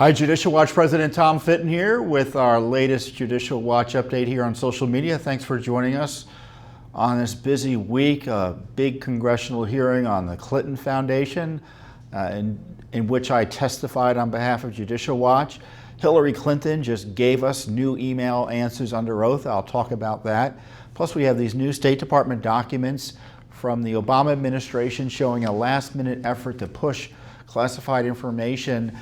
Hi, Judicial Watch President Tom Fitton here with our latest Judicial Watch update here on social media. Thanks for joining us on this busy week. A big congressional hearing on the Clinton Foundation in which I testified on behalf of Judicial Watch. Hillary Clinton just gave us new email answers under oath. I'll talk about that. Plus we have these new State Department documents from the Obama administration showing a last-minute effort to push classified information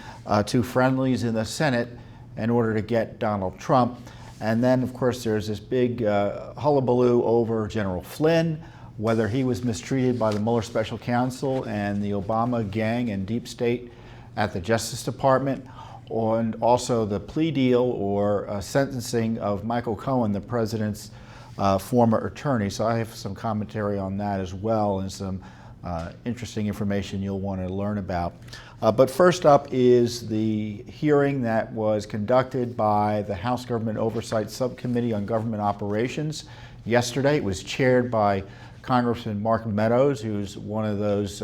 to friendlies in the Senate in order to get Donald Trump. And then, of course, there's this big hullabaloo over General Flynn, whether he was mistreated by the Mueller special counsel and the Obama gang and deep state at the Justice Department, and also the plea deal or sentencing of Michael Cohen, the president's former attorney. So I have some commentary on that as well, and some interesting information you'll want to learn about. But first up is the hearing that was conducted by the House Government Oversight Subcommittee on Government Operations yesterday. It was chaired by Congressman Mark Meadows, who's one of those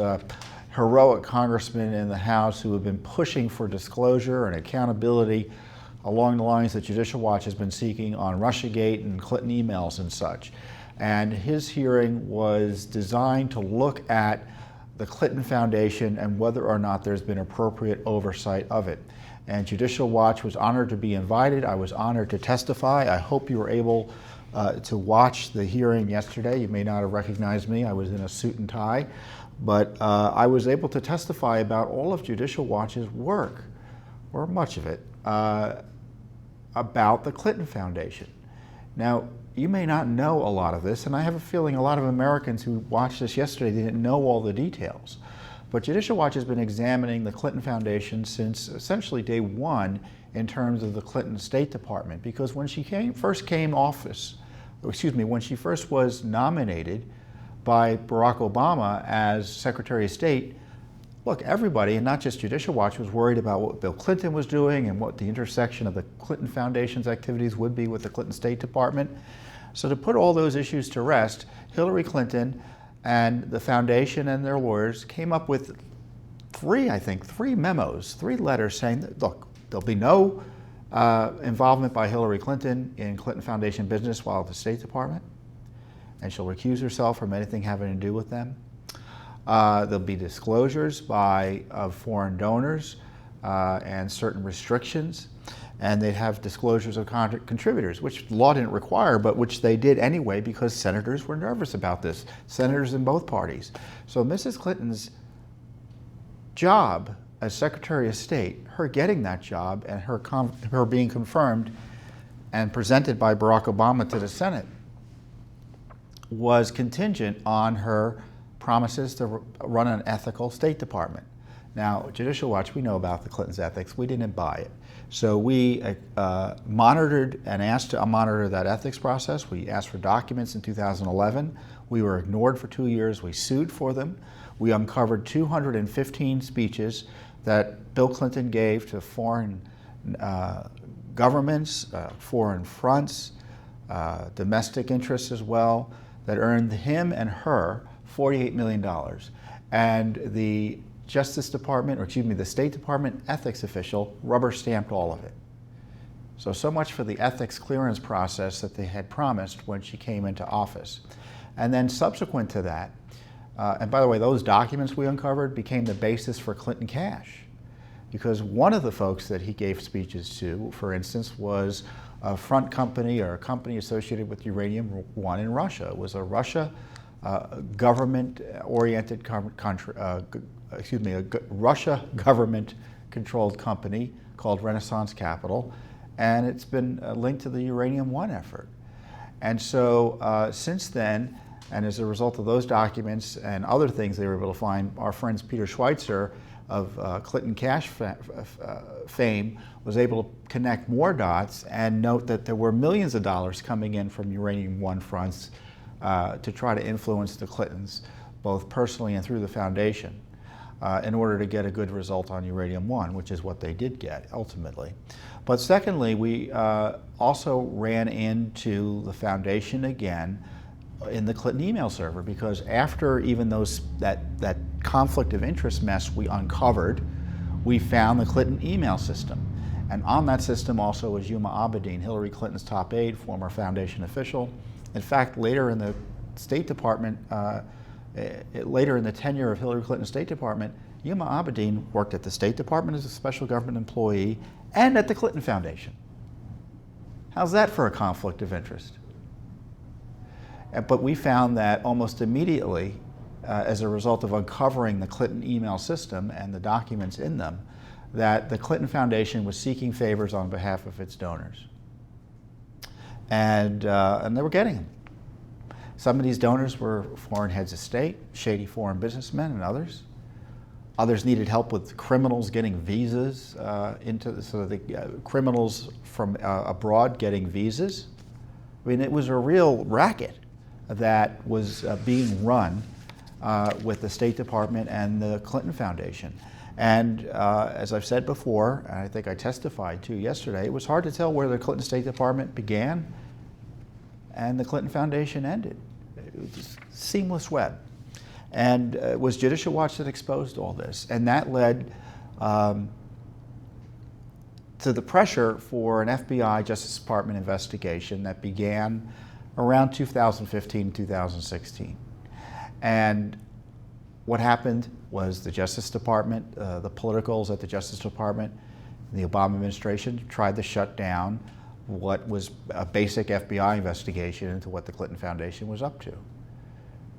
heroic congressmen in the House who have been pushing for disclosure and accountability along the lines that Judicial Watch has been seeking on Russiagate and Clinton emails and such. And his hearing was designed to look at the Clinton Foundation and whether or not there's been appropriate oversight of it. And Judicial Watch was honored to be invited. I was honored to testify. I hope you were able to watch the hearing yesterday. You may not have recognized me. I was in a suit and tie. But I was able to testify about all of Judicial Watch's work, or much of it, about the Clinton Foundation. Now, you may not know a lot of this, and I have a feeling a lot of Americans who watched this yesterday didn't know all the details. But Judicial Watch has been examining the Clinton Foundation since essentially day one in terms of the Clinton State Department, because when she first was nominated by Barack Obama as Secretary of State, look, everybody, and not just Judicial Watch, was worried about what Bill Clinton was doing and what the intersection of the Clinton Foundation's activities would be with the Clinton State Department. So to put all those issues to rest, Hillary Clinton and the foundation and their lawyers came up with three memos, three letters saying that, look, there'll be no involvement by Hillary Clinton in Clinton Foundation business while at the State Department, and she'll recuse herself from anything having to do with them. There'll be disclosures of foreign donors and certain restrictions, and they'd have disclosures of contributors, which law didn't require, but which they did anyway because senators were nervous about this, senators in both parties. So Mrs. Clinton's job as Secretary of State, her getting that job and her being confirmed and presented by Barack Obama to the Senate, was contingent on her promises to run an ethical State Department. Now, Judicial Watch, we know about the Clintons' ethics. We didn't buy it. So we monitored and asked to monitor that ethics process. We asked for documents in 2011. We were ignored for 2 years. We sued for them. We uncovered 215 speeches that Bill Clinton gave to foreign governments, foreign fronts, domestic interests as well, that earned him and her $48 million. And the Justice Department, or excuse me, the State Department ethics official rubber stamped all of it. So much for the ethics clearance process that they had promised when she came into office. And then subsequent to that, and by the way, those documents we uncovered became the basis for Clinton Cash, because one of the folks that he gave speeches to, for instance, was a front company or a company associated with Uranium One in Russia. It was a Russia government-oriented Russia government-controlled company called Renaissance Capital, and it's been linked to the Uranium One effort. And so since then, and as a result of those documents and other things they were able to find, our friends Peter Schweitzer of Clinton Cash fame was able to connect more dots and note that there were millions of dollars coming in from Uranium One fronts to try to influence the Clintons, both personally and through the foundation, in order to get a good result on Uranium One, which is what they did get ultimately. But secondly, we also ran into the foundation again in the Clinton email server, because after even that conflict of interest mess we uncovered, we found the Clinton email system. And on that system also was Huma Abedin, Hillary Clinton's top aide, former foundation official. In fact, later in the State Department, later in the tenure of Hillary Clinton's State Department, Huma Abedin worked at the State Department as a special government employee and at the Clinton Foundation. How's that for a conflict of interest? But we found that almost immediately, as a result of uncovering the Clinton email system and the documents in them, that the Clinton Foundation was seeking favors on behalf of its donors. And they were getting them. Some of these donors were foreign heads of state, shady foreign businessmen, and others. Others needed help with criminals getting visas, criminals from abroad getting visas. I mean, it was a real racket that was being run with the State Department and the Clinton Foundation. And as I've said before, and I think I testified to yesterday, it was hard to tell where the Clinton State Department began and the Clinton Foundation ended. It was a seamless web. And it was Judicial Watch that exposed all this. And that led to the pressure for an FBI Justice Department investigation that began around 2015, 2016. And what happened was the Justice Department, the politicals at the Justice Department, the Obama administration tried to shut down what was a basic FBI investigation into what the Clinton Foundation was up to.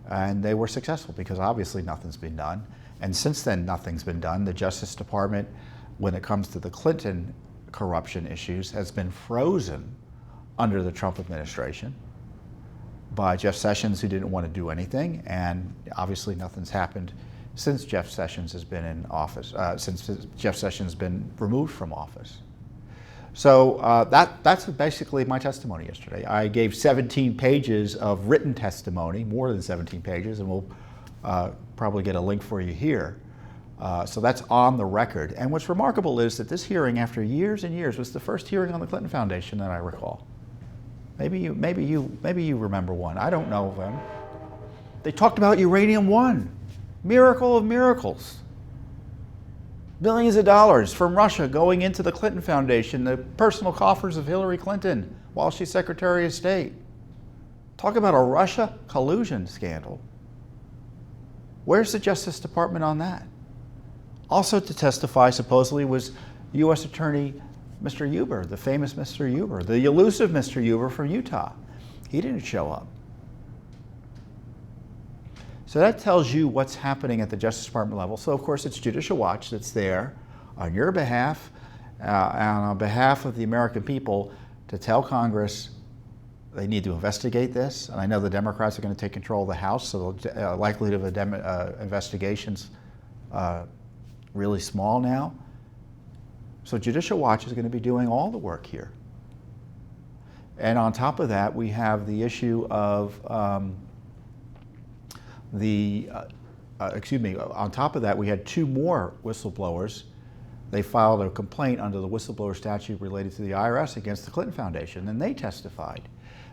And they were successful because obviously nothing's been done. And since then, nothing's been done. The Justice Department, when it comes to the Clinton corruption issues, has been frozen under the Trump administration by Jeff Sessions, who didn't want to do anything. And obviously nothing's happened since Jeff Sessions has been in office, since Jeff Sessions has been removed from office. So that's basically my testimony yesterday. I gave 17 pages of written testimony, more than 17 pages, and we'll probably get a link for you here. So that's on the record. And what's remarkable is that this hearing, after years and years, was the first hearing on the Clinton Foundation that I recall. Maybe you remember one. I don't know of them. They talked about Uranium One, miracle of miracles. Billions of dollars from Russia going into the Clinton Foundation, the personal coffers of Hillary Clinton while she's Secretary of State. Talk about a Russia collusion scandal. Where's the Justice Department on that? Also to testify supposedly was U.S. Attorney Mr. Huber, the famous Mr. Huber, the elusive Mr. Huber from Utah. He didn't show up. So that tells you what's happening at the Justice Department level. So of course it's Judicial Watch that's there on your behalf and on behalf of the American people to tell Congress they need to investigate this. And I know the Democrats are going to take control of the House, so the likelihood of investigations really small now. So Judicial Watch is going to be doing all the work here. And on top of that, we have the issue of on top of that, we had two more whistleblowers. They filed a complaint under the whistleblower statute related to the IRS against the Clinton Foundation, and they testified.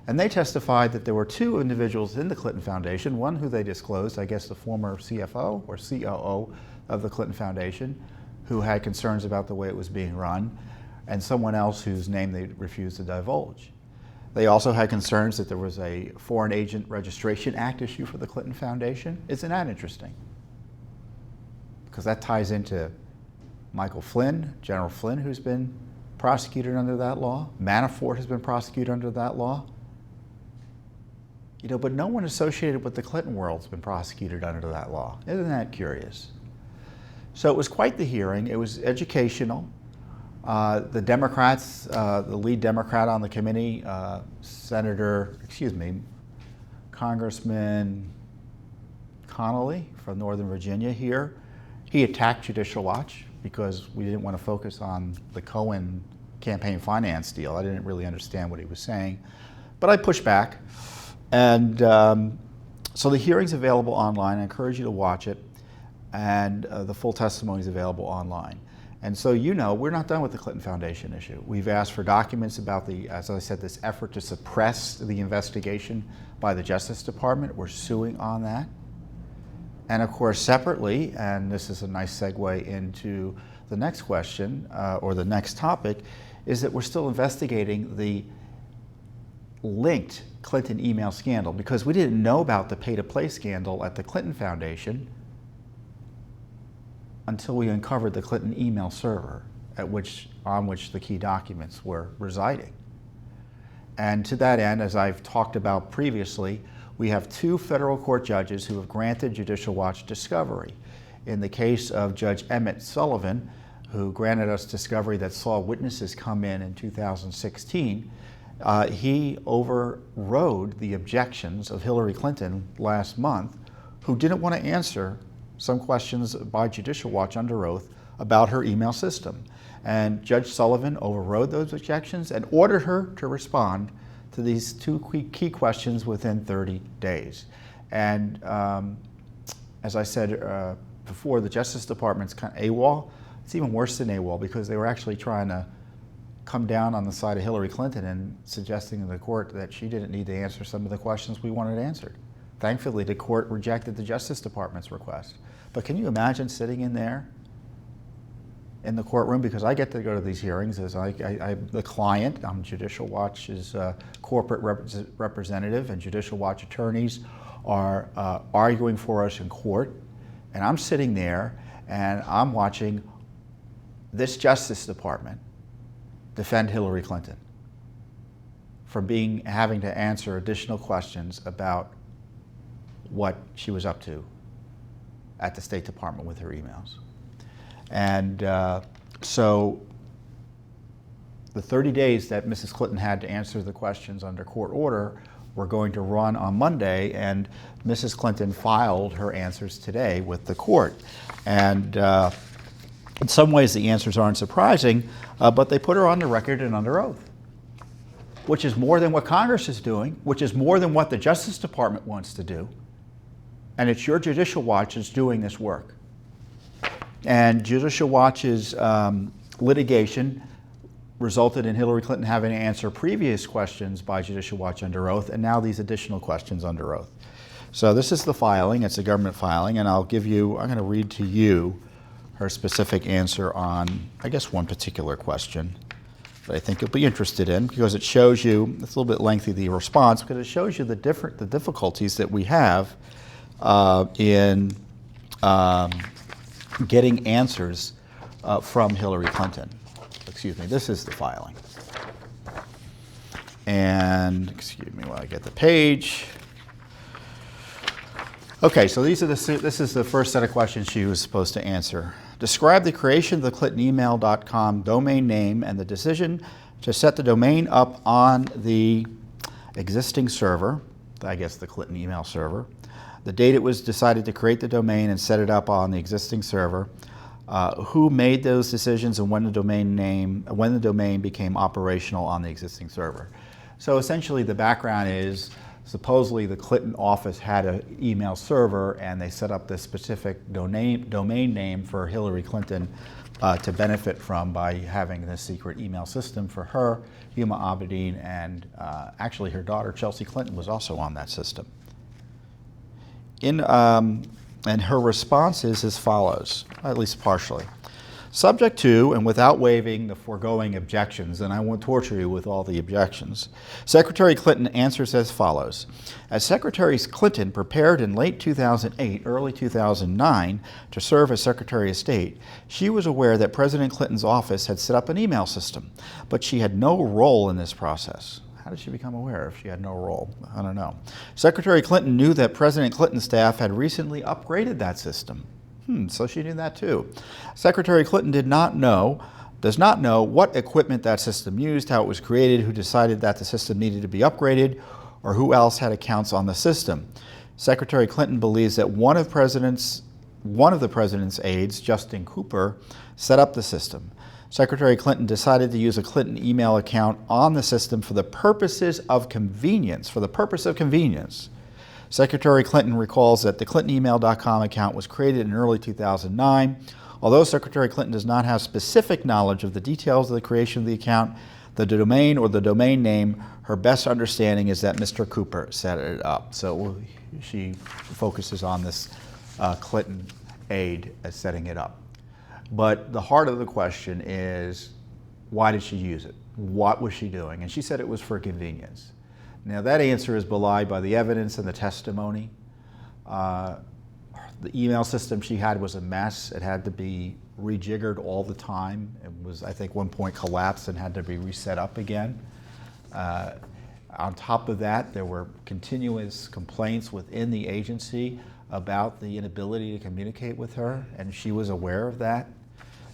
And they testified that there were two individuals in the Clinton Foundation, one who they disclosed, I guess the former CFO or COO of the Clinton Foundation, who had concerns about the way it was being run, and someone else whose name they refused to divulge. They also had concerns that there was a Foreign Agent Registration Act issue for the Clinton Foundation. Isn't that interesting? Because that ties into Michael Flynn, General Flynn, who's been prosecuted under that law. Manafort has been prosecuted under that law. You know, but no one associated with the Clinton world has been prosecuted under that law. Isn't that curious? So it was quite the hearing. It was educational. The Democrats, the lead Democrat on the committee, Congressman Connolly from Northern Virginia here, he attacked Judicial Watch because we didn't want to focus on the Cohen campaign finance deal. I didn't really understand what he was saying, but I pushed back. And so the hearing's available online. I encourage you to watch it. And the full testimony is available online. And so, you know, we're not done with the Clinton Foundation issue. We've asked for documents about the, as I said, this effort to suppress the investigation by the Justice Department. We're suing on that. And of course, separately, and this is a nice segue into the next question, or the next topic, is that we're still investigating the linked Clinton email scandal, because we didn't know about the pay-to-play scandal at the Clinton Foundation until we uncovered the Clinton email server on which the key documents were residing. And to that end, as I've talked about previously, we have 2 federal court judges who have granted Judicial Watch discovery. In the case of Judge Emmett Sullivan, who granted us discovery that saw witnesses come in 2016, he overrode the objections of Hillary Clinton last month, who didn't want to answer some questions by Judicial Watch under oath about her email system. And Judge Sullivan overrode those objections and ordered her to respond to these 2 key questions within 30 days. And as I said before, the Justice Department's kind of AWOL. It's even worse than AWOL, because they were actually trying to come down on the side of Hillary Clinton and suggesting to the court that she didn't need to answer some of the questions we wanted answered. Thankfully, the court rejected the Justice Department's request. But can you imagine sitting in there in the courtroom, because I get to go to these hearings as I'm the client. I'm Judicial Watch's corporate representative, and Judicial Watch attorneys are arguing for us in court. And I'm sitting there and I'm watching this Justice Department defend Hillary Clinton from having to answer additional questions about what she was up to at the State Department with her emails. And so the 30 days that Mrs. Clinton had to answer the questions under court order were going to run on Monday, and Mrs. Clinton filed her answers today with the court. And in some ways the answers aren't surprising, but they put her on the record and under oath, which is more than what Congress is doing, which is more than what the Justice Department wants to do. And it's your Judicial Watch that's doing this work. And Judicial Watch's litigation resulted in Hillary Clinton having to answer previous questions by Judicial Watch under oath, and now these additional questions under oath. So this is the filing. It's a government filing, and I'm going to read to you her specific answer on, I guess, one particular question that I think you'll be interested in, because it shows you, it's a little bit lengthy, the response, because it shows you the difficulties that we have in getting answers from Hillary Clinton. Excuse me, this is the filing. And, excuse me while I get the page. Okay, so this is the first set of questions she was supposed to answer. Describe the creation of the ClintonEmail.com domain name and the decision to set the domain up on the existing server, I guess the Clinton email server, the date it was decided to create the domain and set it up on the existing server, who made those decisions, and when the domain became operational on the existing server. So essentially the background is, supposedly the Clinton office had an email server, and they set up this specific domain name for Hillary Clinton to benefit from by having this secret email system for her, Huma Abedin, and actually her daughter Chelsea Clinton was also on that system. And her response is as follows, at least partially. Subject to, and without waiving the foregoing objections, and I won't torture you with all the objections, Secretary Clinton answers as follows. As Secretary Clinton prepared in late 2008, early 2009 to serve as Secretary of State, she was aware that President Clinton's office had set up an email system, but she had no role in this process. How did she become aware if she had no role? I don't know. Secretary Clinton knew that President Clinton's staff had recently upgraded that system. So she knew that too. Secretary Clinton does not know what equipment that system used, how it was created, who decided that the system needed to be upgraded, or who else had accounts on the system. Secretary Clinton believes that one of the president's aides, Justin Cooper, set up the system. Secretary Clinton decided to use a Clinton email account on the system for the purposes of convenience, Secretary Clinton recalls that the ClintonEmail.com account was created in early 2009. Although Secretary Clinton does not have specific knowledge of the details of the creation of the account, the domain or the domain name, her best understanding is that Mr. Cooper set it up. So she focuses on this Clinton aide as setting it up. But the heart of the question is, why did she use it? What was she doing? And she said it was for convenience. Now that answer is belied by the evidence and the testimony. The email system she had was a mess. It had to be rejiggered all the time. It was, I think, one point collapsed and had to be reset up again. On top of that, there were continuous complaints within the agency about the inability to communicate with her, and she was aware of that.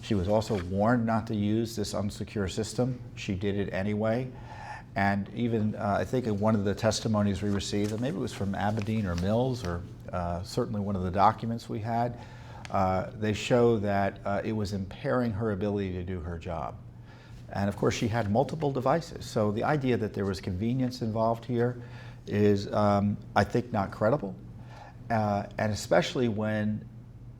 She was also warned not to use this unsecure system. She did it anyway. And even, I think in one of the testimonies we received, and maybe it was from Aberdeen or Mills, or certainly one of the documents we had, they show that it was impairing her ability to do her job. And of course, she had multiple devices. So the idea that there was convenience involved here is, I think, not credible. And especially when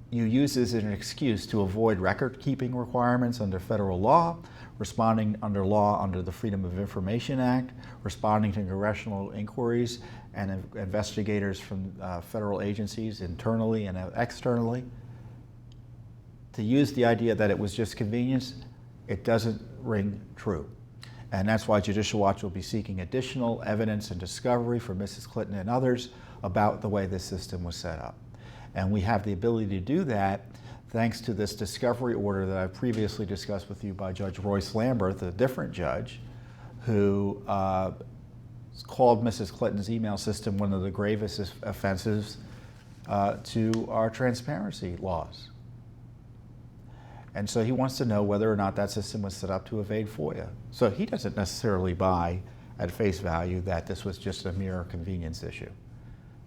you use this as an excuse to avoid record-keeping requirements under federal law, responding under law under the Freedom of Information Act, responding to congressional inquiries and investigators from federal agencies internally and externally. To use the idea that it was just convenience, it doesn't ring true. And that's why Judicial Watch will be seeking additional evidence and discovery from Mrs. Clinton and others about the way this system was set up. And we have the ability to do that thanks to this discovery order that I've previously discussed with you by Judge Royce Lamberth, a different judge, who called Mrs. Clinton's email system one of the gravest offenses to our transparency laws. And so he wants to know whether or not that system was set up to evade FOIA. So he doesn't necessarily buy at face value that this was just a mere convenience issue.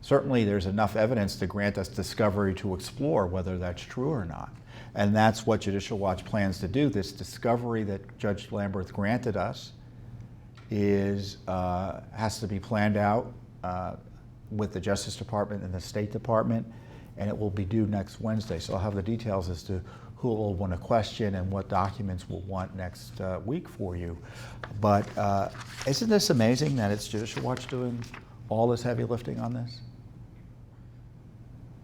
Certainly there's enough evidence to grant us discovery to explore whether that's true or not. And that's what Judicial Watch plans to do. This discovery that Judge Lamberth granted us has to be planned out with the Justice Department and the State Department, and it will be due next Wednesday. So I'll have the details as to who will want to question and what documents we'll want next week for you. But isn't this amazing that it's Judicial Watch doing all this heavy lifting on this?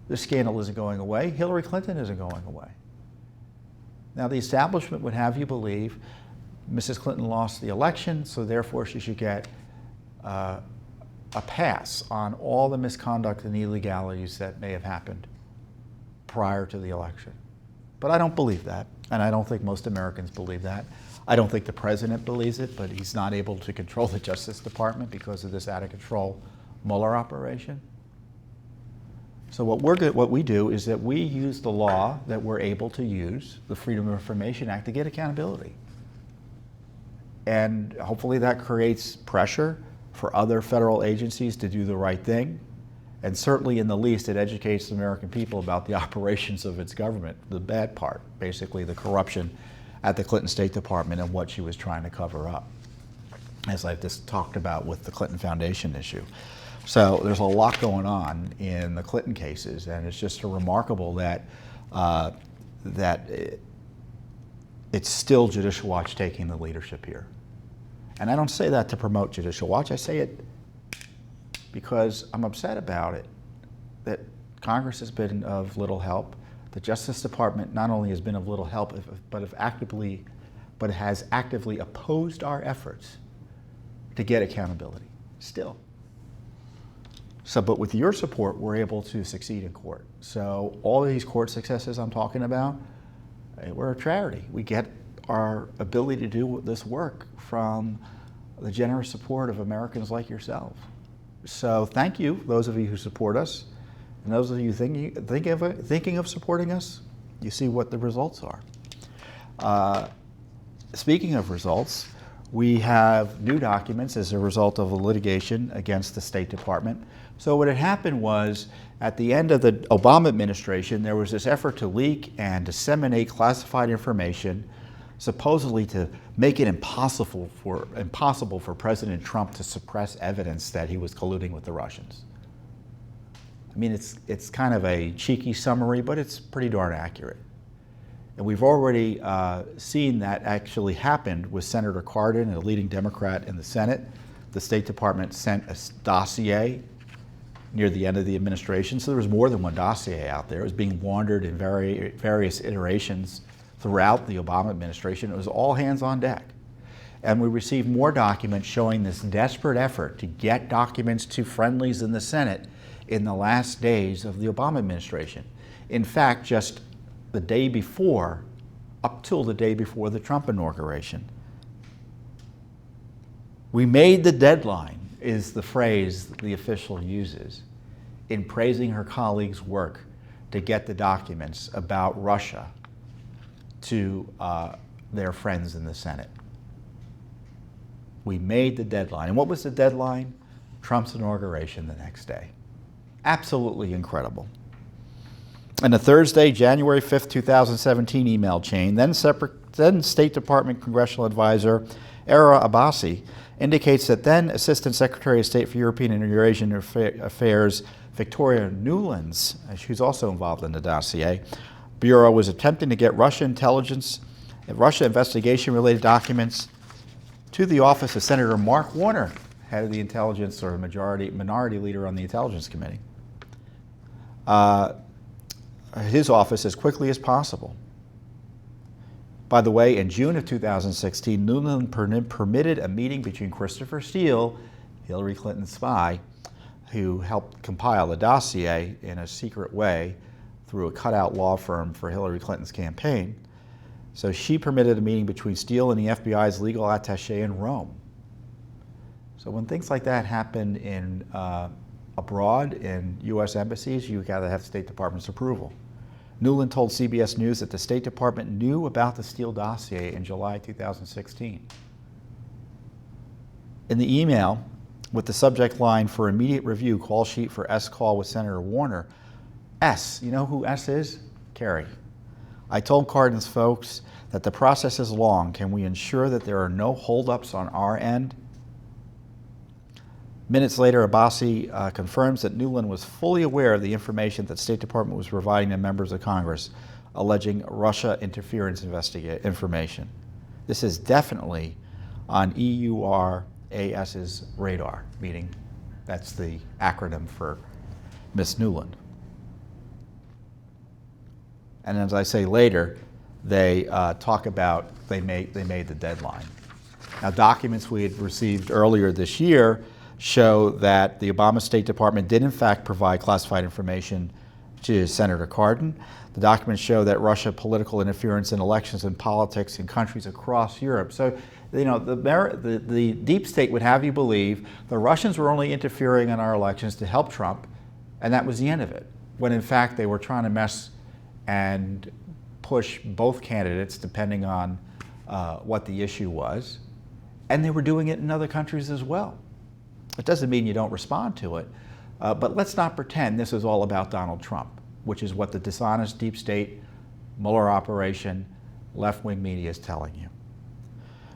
This scandal isn't going away. Hillary Clinton isn't going away. Now, the establishment would have you believe Mrs. Clinton lost the election, so therefore she should get a pass on all the misconduct and illegalities that may have happened prior to the election. But I don't believe that, and I don't think most Americans believe that. I don't think the president believes it, but he's not able to control the Justice Department because of this out-of-control Mueller operation. So what we do is that we use the law that we're able to use, the Freedom of Information Act, to get accountability. And hopefully that creates pressure for other federal agencies to do the right thing. And certainly in the least, it educates the American people about the operations of its government, the bad part, basically the corruption at the Clinton State Department and what she was trying to cover up, as I've just talked about with the Clinton Foundation issue. So there's a lot going on in the Clinton cases, and it's just remarkable that it's still Judicial Watch taking the leadership here. And I don't say that to promote Judicial Watch. I say it because I'm upset about it, that Congress has been of little help. The Justice Department not only has been of little help, but has actively opposed our efforts to get accountability, still. So, but with your support, we're able to succeed in court. So all of these court successes I'm talking about, we're a charity. We get our ability to do this work from the generous support of Americans like yourself. So thank you, those of you who support us. And those of you thinking of supporting us, you see what the results are. Speaking of results, we have new documents as a result of a litigation against the State Department. So what had happened was, at the end of the Obama administration, there was this effort to leak and disseminate classified information, supposedly to make it impossible for President Trump to suppress evidence that he was colluding with the Russians. I mean, it's kind of a cheeky summary, but it's pretty darn accurate. And we've already seen that actually happened with Senator Cardin, a leading Democrat in the Senate. The State Department sent a dossier near the end of the administration, so there was more than one dossier out there. It was being laundered in various iterations throughout the Obama administration. It was all hands on deck. And we received more documents showing this desperate effort to get documents to friendlies in the Senate in the last days of the Obama administration. In fact, just the day before, up till the day before the Trump inauguration. We made the deadline, is the phrase the official uses in praising her colleague's work to get the documents about Russia to their friends in the Senate. We made the deadline. And what was the deadline? Trump's inauguration the next day. Absolutely incredible. And the Thursday, January 5th, 2017 email chain, then State Department Congressional Advisor Era Abbasi indicates that then Assistant Secretary of State for European and Eurasian Affairs Victoria Nuland's, who's also involved in the dossier, Bureau was attempting to get Russia intelligence and Russia investigation-related documents to the office of Senator Mark Warner, head of the Intelligence or minority leader on the Intelligence Committee. His office as quickly as possible. By the way, in June of 2016, Nuland permitted a meeting between Christopher Steele, Hillary Clinton's spy, who helped compile the dossier in a secret way through a cutout law firm for Hillary Clinton's campaign. So she permitted a meeting between Steele and the FBI's legal attaché in Rome. So when things like that happen in abroad in U.S. embassies, you got to have the State Department's approval. Nuland told CBS News that the State Department knew about the Steele dossier in July 2016. In the email, with the subject line for immediate review, call sheet for S call with Senator Warner, S, you know who S is? Kerry. I told Cardin's folks that the process is long. Can we ensure that there are no holdups on our end? Minutes later, Abbasi confirms that Nuland was fully aware of the information that the State Department was providing to members of Congress, alleging Russia interference information. This is definitely on EURAS's radar, meaning that's the acronym for Miss Nuland. And as I say later, they talk about they made the deadline. Now, documents we had received earlier this year show that the Obama State Department did in fact provide classified information to Senator Cardin. The documents show that Russia political interference in elections and politics in countries across Europe. So, you know, the deep state would have you believe the Russians were only interfering in our elections to help Trump, and that was the end of it, when in fact they were trying to mess and push both candidates depending on what the issue was, and they were doing it in other countries as well. It doesn't mean you don't respond to it, but let's not pretend this is all about Donald Trump, which is what the dishonest deep state Mueller operation, left-wing media is telling you.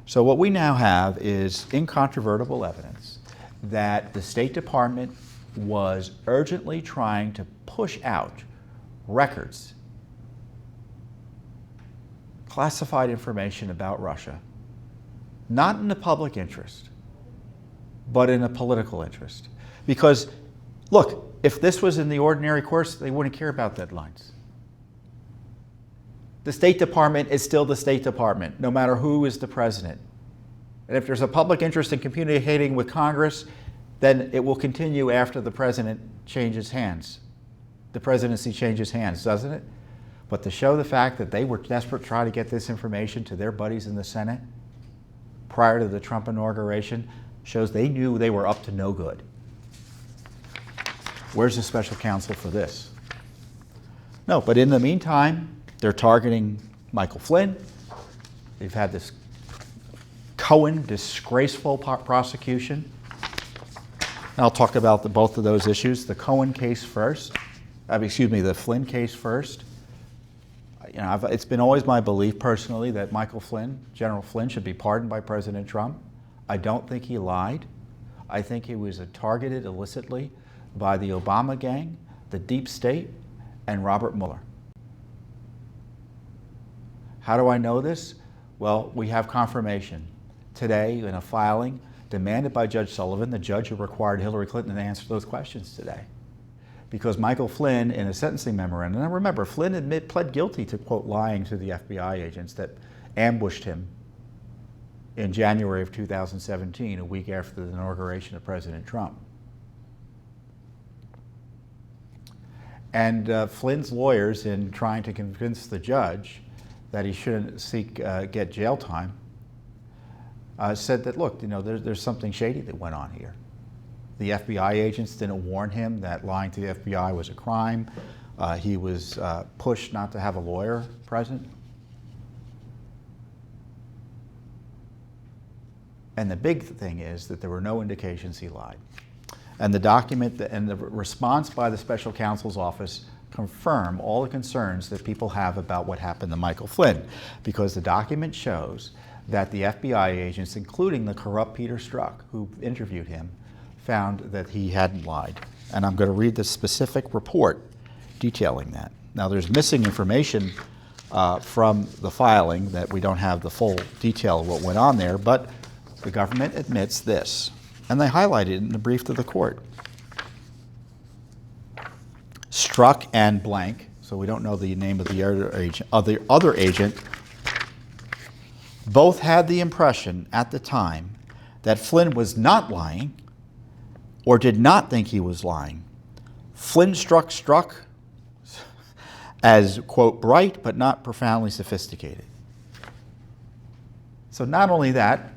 So what we now have is incontrovertible evidence that the State Department was urgently trying to push out records, classified information about Russia, not in the public interest, but in a political interest. Because, look, if this was in the ordinary course, they wouldn't care about deadlines. The State Department is still the State Department, no matter who is the president. And if there's a public interest in communicating with Congress, then it will continue after the president changes hands. The presidency changes hands, doesn't it? But to show the fact that they were desperate to try to get this information to their buddies in the Senate prior to the Trump inauguration shows they knew they were up to no good. Where's the special counsel for this? No, but in the meantime, they're targeting Michael Flynn. They've had this Cohen disgraceful prosecution. And I'll talk about both of those issues. The Cohen case first. The Flynn case first. You know, it's been always my belief personally that Michael Flynn, General Flynn, should be pardoned by President Trump. I don't think he lied. I think he was targeted illicitly by the Obama gang, the deep state, and Robert Mueller. How do I know this? Well, we have confirmation today in a filing demanded by Judge Sullivan, the judge who required Hillary Clinton to answer those questions today. because Michael Flynn, in a sentencing memorandum, and remember, Flynn pled guilty to, quote, lying to the FBI agents that ambushed him in January of 2017, a week after the inauguration of President Trump. And Flynn's lawyers, in trying to convince the judge that he shouldn't get jail time, said that, look, there's something shady that went on here. The FBI agents didn't warn him that lying to the FBI was a crime. He was pushed not to have a lawyer present. And the big thing is that there were no indications he lied. And the document and the response by the special counsel's office confirm all the concerns that people have about what happened to Michael Flynn, because the document shows that the FBI agents, including the corrupt Peter Strzok, who interviewed him, found that he hadn't lied. And I'm going to read the specific report detailing that. Now, there's missing information from the filing that we don't have the full detail of what went on there, but the government admits this. And they highlighted it in the brief to the court. Strzok and blank, so we don't know the name of the other agent, both had the impression at the time that Flynn was not lying or did not think he was lying. Flynn struck Strzok as, quote, bright but not profoundly sophisticated. So not only that,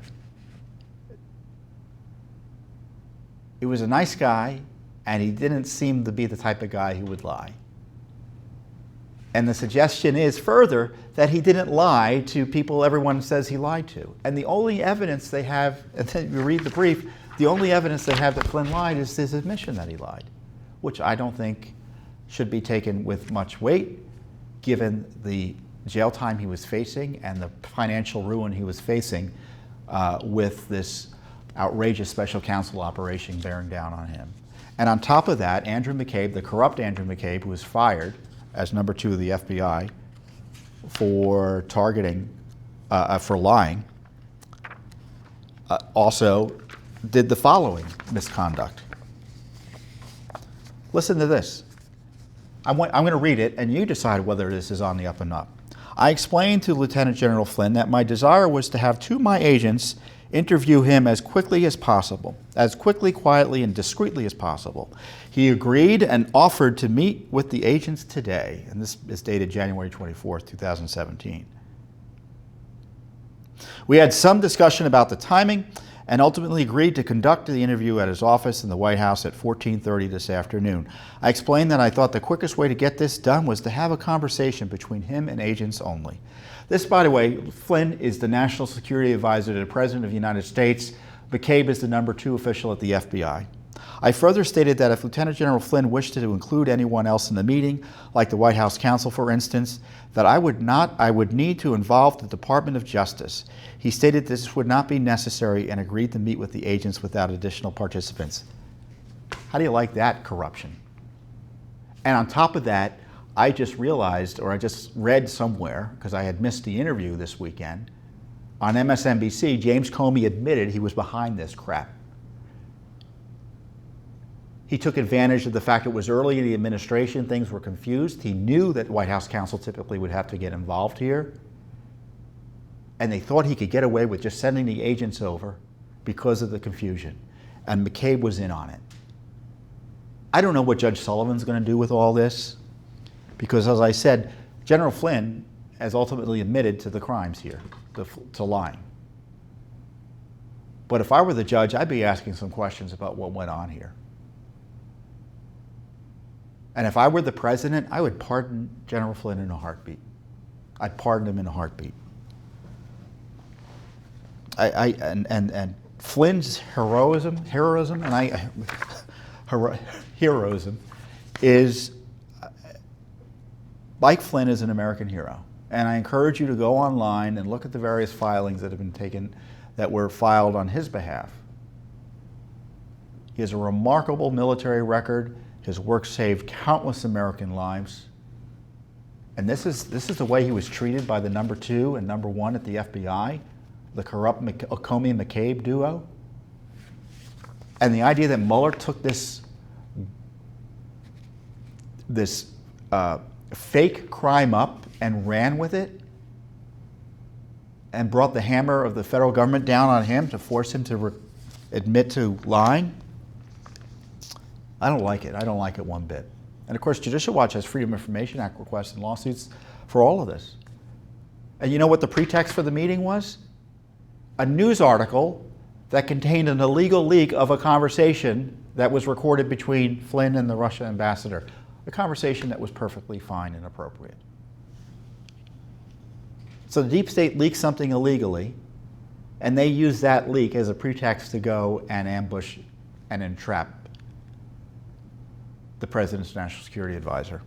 he was a nice guy, and he didn't seem to be the type of guy who would lie. And the suggestion is further that he didn't lie to people everyone says he lied to. And the only evidence they have, and then you read the brief, the only evidence they have that Flynn lied is his admission that he lied, which I don't think should be taken with much weight, given the jail time he was facing and the financial ruin he was facing with this outrageous special counsel operation bearing down on him. And on top of that, Andrew McCabe, the corrupt Andrew McCabe, who was fired as number 2 of the FBI for targeting, for lying, also did the following misconduct. Listen to this. I'm going to read it, and you decide whether this is on the up and up. I explained to Lieutenant General Flynn that my desire was to have 2 of my agents interview him as quickly as possible, as quickly, quietly, and discreetly as possible. He agreed and offered to meet with the agents today, and this is dated January 24th, 2017. We had some discussion about the timing and ultimately agreed to conduct the interview at his office in the White House at 14:30 this afternoon. I explained that I thought the quickest way to get this done was to have a conversation between him and agents only. This, by the way, Flynn is the National Security Advisor to the President of the United States. McCabe is the number 2 official at the FBI. I further stated that if Lieutenant General Flynn wished to include anyone else in the meeting, like the White House counsel, for instance, that I would need to involve the Department of Justice. He stated this would not be necessary and agreed to meet with the agents without additional participants. How do you like that corruption? And on top of that, I just realized, or I just read somewhere, because I had missed the interview this weekend, on MSNBC, James Comey admitted he was behind this crap. He took advantage of the fact it was early in the administration, things were confused. He knew that White House counsel typically would have to get involved here. And they thought he could get away with just sending the agents over because of the confusion. And McCabe was in on it. I don't know what Judge Sullivan's going to do with all this, because as I said, General Flynn has ultimately admitted to the crimes here, to lying. But if I were the judge, I'd be asking some questions about what went on here. And if I were the president, I would pardon General Flynn in a heartbeat. I'd pardon him in a heartbeat. And Flynn's heroism is, Mike Flynn is an American hero. And I encourage you to go online and look at the various filings that have been taken, that were filed on his behalf. He has a remarkable military record. His work saved countless American lives. And this is the way he was treated by the number 2 and number 1 at the FBI, the corrupt Comey and McCabe duo. And the idea that Mueller took this this fake crime up and ran with it and brought the hammer of the federal government down on him to force him to admit to lying, I don't like it. I don't like it one bit. And of course, Judicial Watch has Freedom of Information Act requests and lawsuits for all of this. And you know what the pretext for the meeting was? A news article that contained an illegal leak of a conversation that was recorded between Flynn and the Russia ambassador. A conversation that was perfectly fine and appropriate. So the deep state leaked something illegally, and they used that leak as a pretext to go and ambush and entrap the president's national security advisor.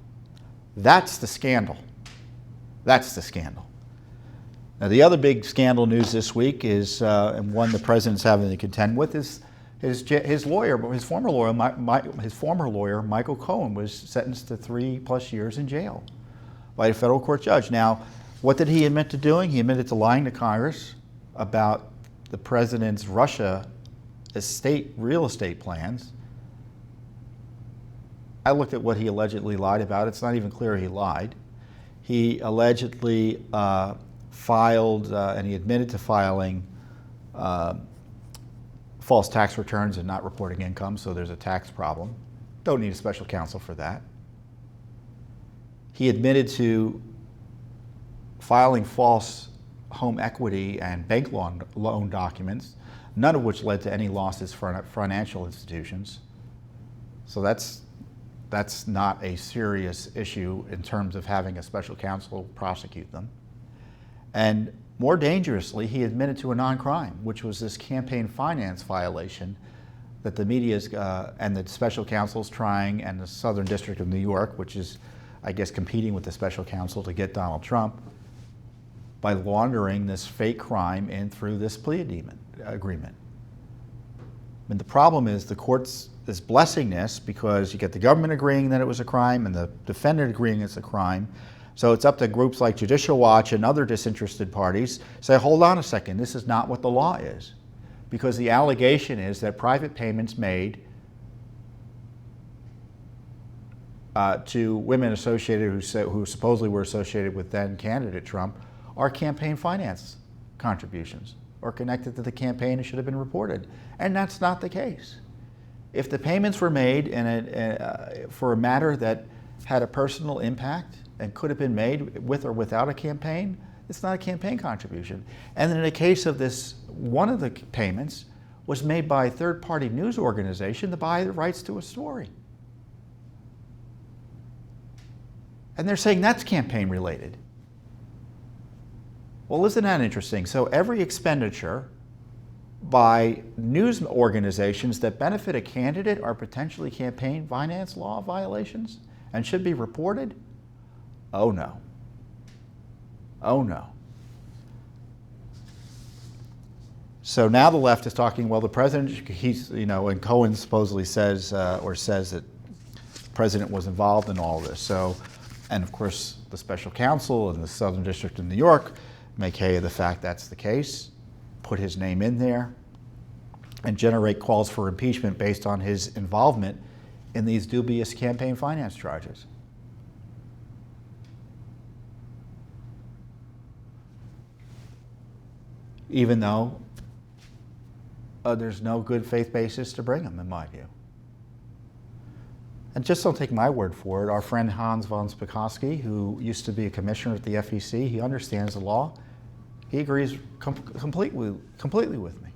That's the scandal. That's the scandal. Now, the other big scandal news this week is, and one the president's having to contend with, is his lawyer, his former lawyer, Michael Cohen, was sentenced to 3+ years in jail by a federal court judge. Now, what did he admit to doing? He admitted to lying to Congress about the president's Russia real estate plans. I looked at what he allegedly lied about. It's not even clear he lied. He allegedly filed, and he admitted to filing false tax returns and not reporting income, so there's a tax problem. Don't need a special counsel for that. He admitted to filing false home equity and bank loan documents, none of which led to any losses for financial institutions. So that's not a serious issue in terms of having a special counsel prosecute them. And more dangerously, he admitted to a non-crime, which was this campaign finance violation that the media and the special counsel's trying, and the Southern District of New York, which is, I guess, competing with the special counsel to get Donald Trump, by laundering this fake crime in through this plea agreement. And the problem is the courts is blessing this because you get the government agreeing that it was a crime and the defendant agreeing it's a crime. So it's up to groups like Judicial Watch and other disinterested parties say, hold on a second, this is not what the law is. Because the allegation is that private payments made to women associated who supposedly were associated with then candidate Trump are campaign finance contributions or connected to the campaign and should have been reported. And that's not the case. If the payments were made for a matter that had a personal impact and could have been made with or without a campaign, it's not a campaign contribution. And in the case of this, one of the payments was made by a third-party news organization to buy the rights to a story. And they're saying that's campaign related. Well, isn't that interesting? So every expenditure by news organizations that benefit a candidate are potentially campaign finance law violations and should be reported? Oh no. Oh no. So now the left is talking, well, the president, and Cohen supposedly says that the president was involved in all this. So, and of course, the special counsel in the Southern District of New York make hay of the fact that's the case, put his name in there, and generate calls for impeachment based on his involvement in these dubious campaign finance charges. Even though there's no good faith basis to bring them, in my view. And just don't take my word for it. Our friend Hans von Spakovsky, who used to be a commissioner at the FEC, he understands the law. He agrees completely with me.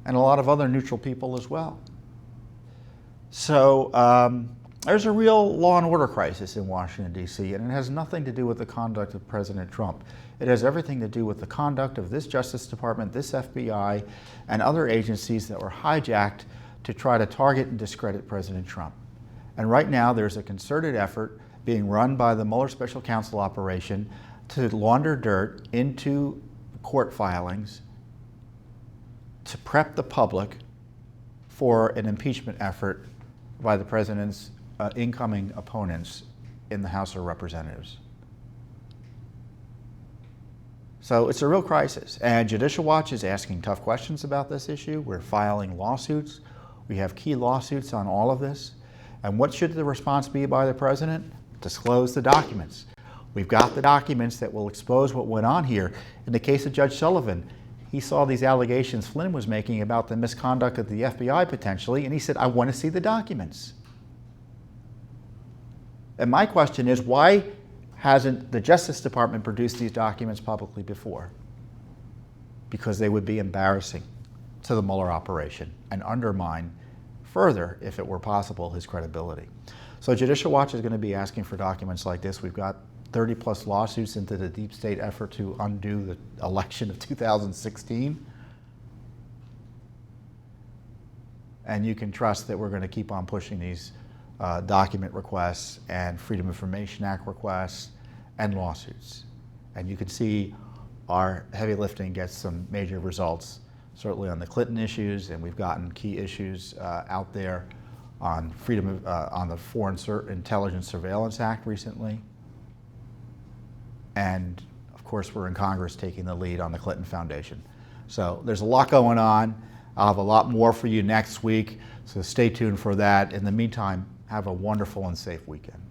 And a lot of other neutral people as well. So there's a real law and order crisis in Washington, D.C., and it has nothing to do with the conduct of President Trump. It has everything to do with the conduct of this Justice Department, this FBI, and other agencies that were hijacked to try to target and discredit President Trump. And right now there's a concerted effort being run by the Mueller Special Counsel operation to launder dirt into court filings to prep the public for an impeachment effort by the president's incoming opponents in the House of Representatives. So it's a real crisis, and Judicial Watch is asking tough questions about this issue. We're filing lawsuits. We have key lawsuits on all of this, And what should the response be by the president? Disclose the documents. We've got the documents that will expose what went on here. In the case of Judge Sullivan, he saw these allegations Flynn was making about the misconduct of the FBI potentially, and he said, I want to see the documents. And my question is, why hasn't the Justice Department produced these documents publicly before? Because they would be embarrassing to the Mueller operation and undermine further, if it were possible, his credibility. So Judicial Watch is going to be asking for documents like this. We've got 30 plus lawsuits into the deep state effort to undo the election of 2016. And you can trust that we're going to keep on pushing these document requests and Freedom of Information Act requests and lawsuits. And you can see our heavy lifting gets some major results, certainly on the Clinton issues, and we've gotten key issues out there on on the Foreign Intelligence Surveillance Act recently. And of course, we're in Congress taking the lead on the Clinton Foundation. So there's a lot going on. I'll have a lot more for you next week, so stay tuned for that. In the meantime, have a wonderful and safe weekend.